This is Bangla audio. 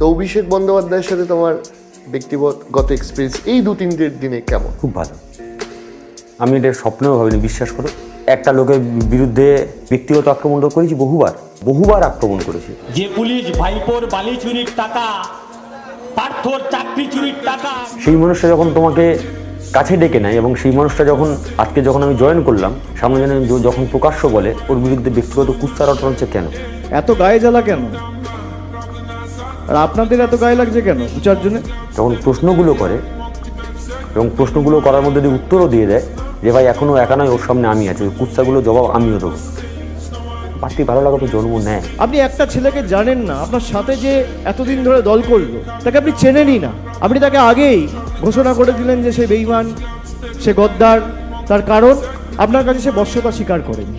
তো অভিষেক বন্দ্যোপাধ্যায়ের সাথে তোমার ব্যক্তিগত এক্সপিরিয়েন্স এই 2-3 দিনে কেমন? খুব ভালো। আমি এটা স্বপ্নেও ভাবিনি, বিশ্বাস করো। একটা লোকের বিরুদ্ধে ব্যক্তিগত আক্রমণ করেছি বহুবার আক্রমণ করেছি। যে পুলিশ ভাইপোর বালি চুরির টাকা, পার্থর চাকরি চুরির টাকা, সেই মানুষটা যখন তোমাকে কাছে ডেকে নেয় এবং সেই মানুষটা যখন আমি জয়েন করলাম, সামনে যখন প্রকাশ্য বলে ওর বিরুদ্ধে ব্যক্তিগত কুৎসা রটনা হচ্ছে, কেন এত গায়ে জ্বালা কেন? আর আপনাদের এত গায়ে লাগছে কেন 2-4 জনে? যখন প্রশ্নগুলো করে এবং প্রশ্নগুলো করার মধ্যে যদি উত্তরও দিয়ে দেয় যে ভাই এখনও একা নয়, ওর সামনে আমি আছি, ওই কুৎসাগুলো জবাব আমিও দেবো, বাড়তি ভালো লাগা তো জন্ম নেয়। আপনি একটা ছেলেকে জানেন না, আপনার সাথে যে এতদিন ধরে দল করলো তাকে আপনি চেনেনই না। আপনি তাকে আগেই ঘোষণা করে দিলেন যে সে বেঈমান, সে গদ্দার। তার কারণ আপনার কাছে সে বশ্যতা স্বীকার করেনি।